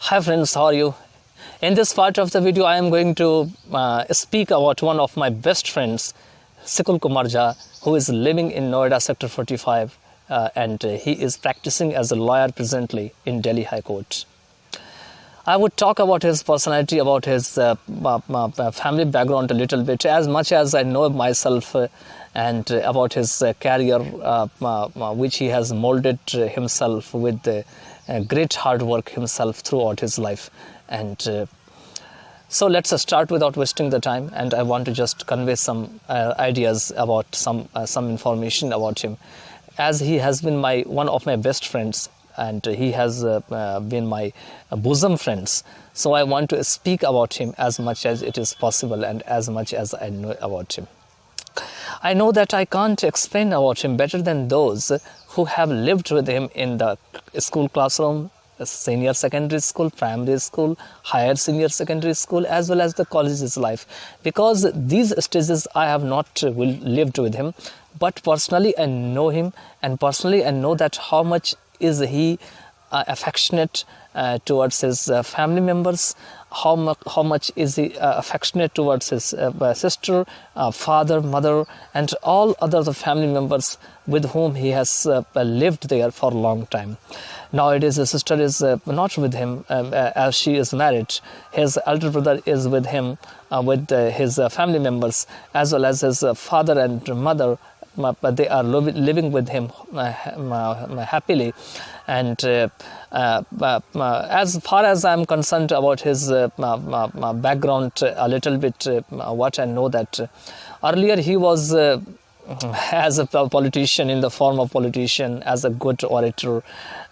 Hi friends, how are you? In this part of the video, I am going to speak about one of my best friends, Sikul Kumar Jha, who is living in Noida Sector 45 and he is practicing as a lawyer presently in Delhi High Court. I would talk about his personality, about his family background a little bit, as much as I know myself and about his career, which he has molded himself with great hard work himself throughout his life. And so let's start without wasting the time, and I want to just convey some ideas about some information about him, as he has been one of my best friends and he has been my bosom friends. So I want to speak about him as much as it is possible and as much as I know about him. I know that I can't explain about him better than those who have lived with him in the school classroom, senior secondary school, primary school, higher senior secondary school, as well as the college's life, because these stages I have not lived with him, but personally I know him, and personally I know that how much is he affectionate towards his family members, how much is he affectionate towards his sister, father, mother, and all other the family members with whom he has lived there for a long time. Nowadays his sister is not with him as she is married. His elder brother is with him, with his family members, as well as his father and mother. But they are living with him happily. And as far as I am concerned about his background a little bit, what I know that earlier he was as a politician, in the form of politician, as a good orator,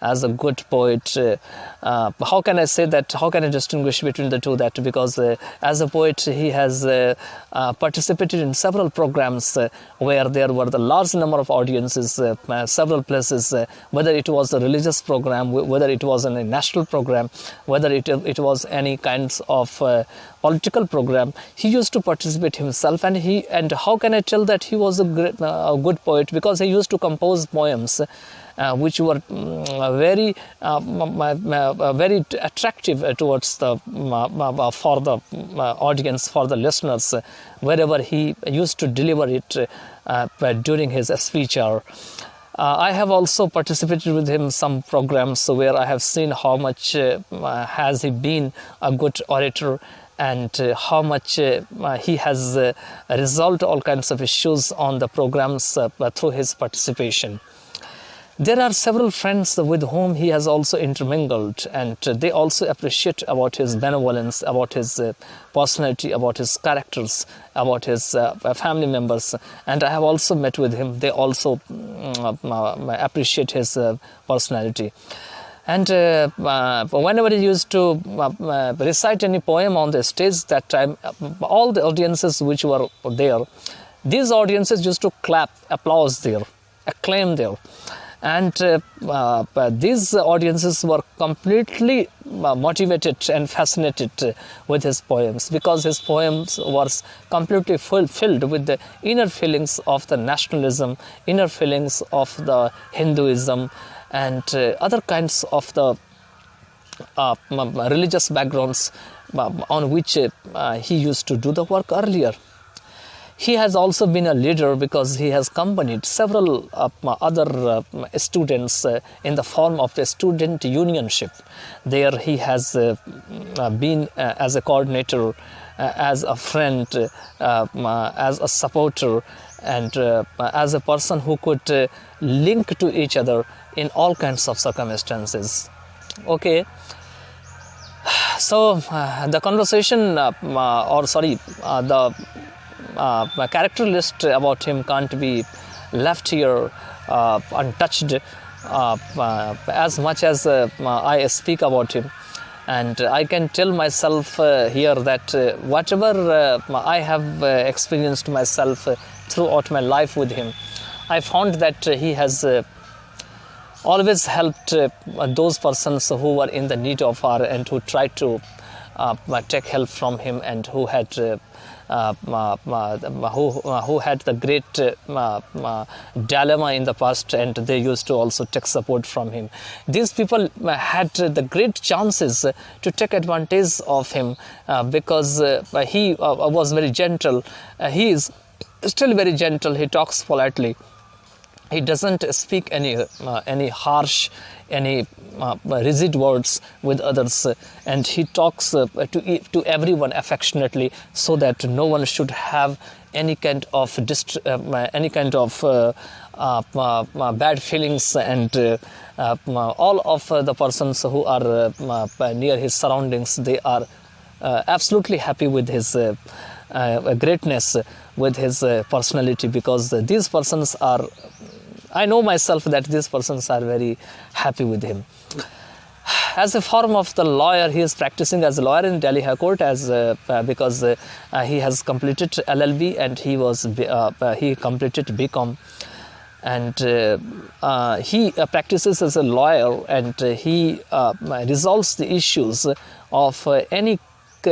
as a good poet. How can I say that? How can I distinguish between the two? That because as a poet he has participated in several programs where there were the large number of audiences, several places, whether it was a religious program, whether it was a national program, whether it was any kinds of political program, he used to participate himself. And how can I tell that he was a good poet? Because he used to compose poems which were very attractive towards the for the audience, for the listeners, wherever he used to deliver it during his speech hour. I have also participated with him some programs where I have seen how much has he been a good orator, and how much he has resolved all kinds of issues on the programs through his participation. There are several friends with whom he has also intermingled, and they also appreciate about his benevolence, about his personality, about his characters, about his family members. And I have also met with him. They also appreciate his personality. And whenever he used to recite any poem on the stage, that time all the audiences which were there, these audiences used to clap, applause there, acclaim there. And these audiences were completely motivated and fascinated with his poems, because his poems were completely filled with the inner feelings of the nationalism, inner feelings of the Hinduism, and other kinds of the religious backgrounds on which he used to do the work earlier. He has also been a leader because he has accompanied several other students in the form of the student unionship. There he has been as a coordinator, as a friend, as a supporter, and as a person who could link to each other in all kinds of circumstances. Okay. So the conversation, my character list about him can't be left here untouched, as much as I speak about him. And I can tell myself here that whatever I have experienced myself throughout my life with him, I found that he has always helped those persons who were in the need of her, and who tried to take help from him, and who had who had the great dilemma in the past, and they used to also take support from him. These people had the great chances to take advantage of him because he was very gentle. He is still very gentle. He talks politely. He doesn't speak any harsh, any rigid words with others, and he talks to everyone affectionately, so that no one should have any kind of bad feelings, and all of the persons who are near his surroundings, they are absolutely happy with his greatness, with his personality, because these persons are, I know myself that these persons are very happy with him. As a form of the lawyer, he is practicing as a lawyer in Delhi High Court because he has completed LLB, and he completed BCom, and he practices as a lawyer, and he resolves the issues of any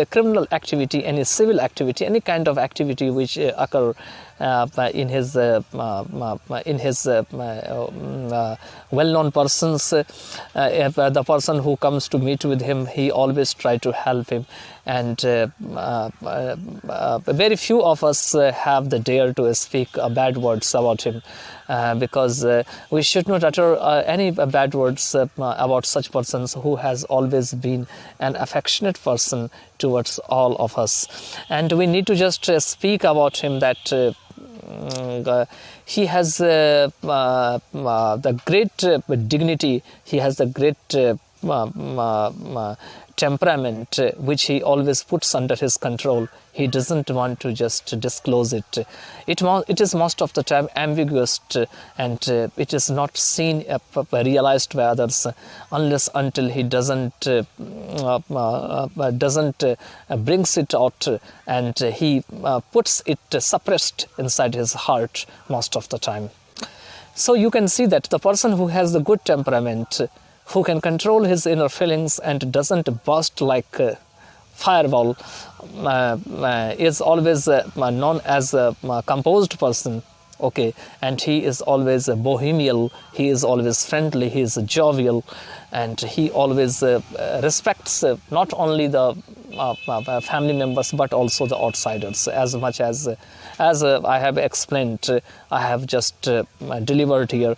criminal activity, any civil activity, any kind of activity which occur in his well-known persons. The person who comes to meet with him, he always try to help him, and very few of us have the dare to speak bad words about him, because we should not utter any bad words about such persons who has always been an affectionate person towards all of us. And we need to just speak about him that he has the great dignity, he has the great temperament which he always puts under his control. He doesn't want to just disclose it. It is most of the time ambiguous, and it is not seen, realized by others, unless until he doesn't brings it out, and he puts it suppressed inside his heart most of the time. So you can see that the person who has the good temperament, who can control his inner feelings and doesn't burst like fireball, is always known as a composed person. Okay, and he is always bohemian, he is always friendly, he is jovial, and he always respects not only the family members but also the outsiders, as much as I have explained, I have just delivered here.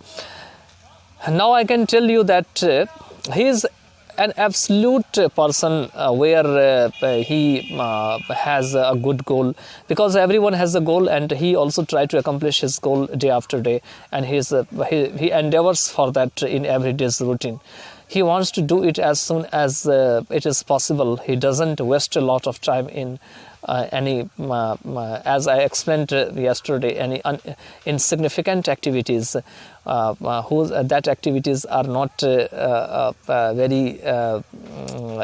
Now I can tell you that he is an absolute person where he has a good goal, because everyone has a goal, and he also tries to accomplish his goal day after day, and he endeavors for that in every day's routine. He wants to do it as soon as it is possible. He doesn't waste a lot of time in any, as I explained yesterday, any insignificant activities, that activities are not very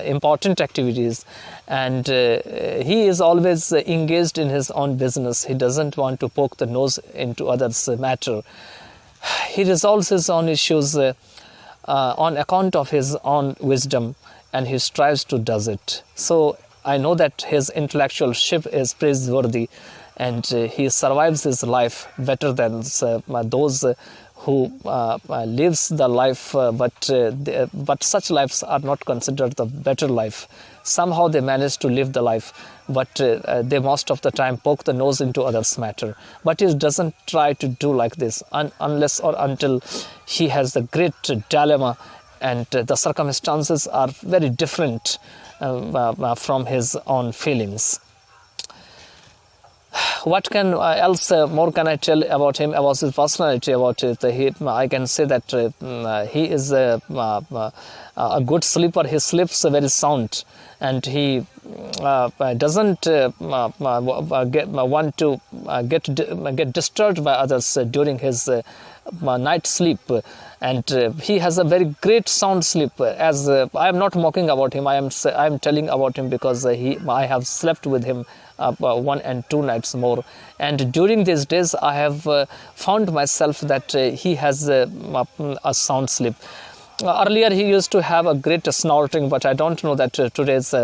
important activities, and he is always engaged in his own business. He doesn't want to poke the nose into others' matter. He resolves his own issues on account of his own wisdom, and he strives to do it. So I know that his intellectualship is praiseworthy, and he survives his life better than those who lives the life, but such lives are not considered the better life. Somehow they manage to live the life, but they most of the time poke the nose into others' matter. But he doesn't try to do like this unless or until he has the great dilemma, and the circumstances are very different from his own feelings. What can else more can I tell about him, about his personality, about it? I can say that he is a good sleeper. He sleeps very sound, and he doesn't want to get disturbed by others during his night sleep, and he has a very great sound sleep. As I am not mocking about him, I am telling about him because I have slept with him 1 and 2 nights more, and during these days I have found myself that he has a sound sleep. Earlier he used to have a great snorting, but I don't know that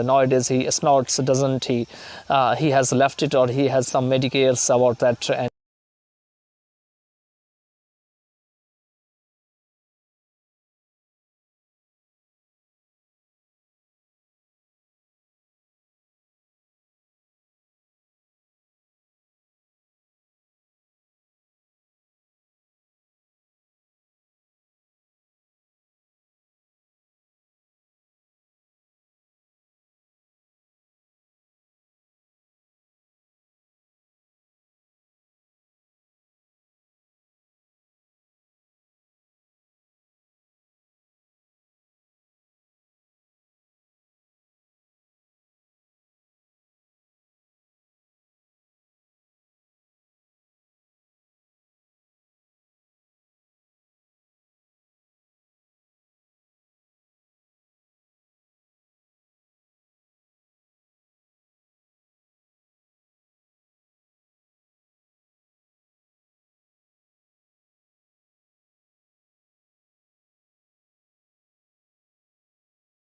nowadays he snorts, doesn't he? He has left it, or he has some Medicares about that. And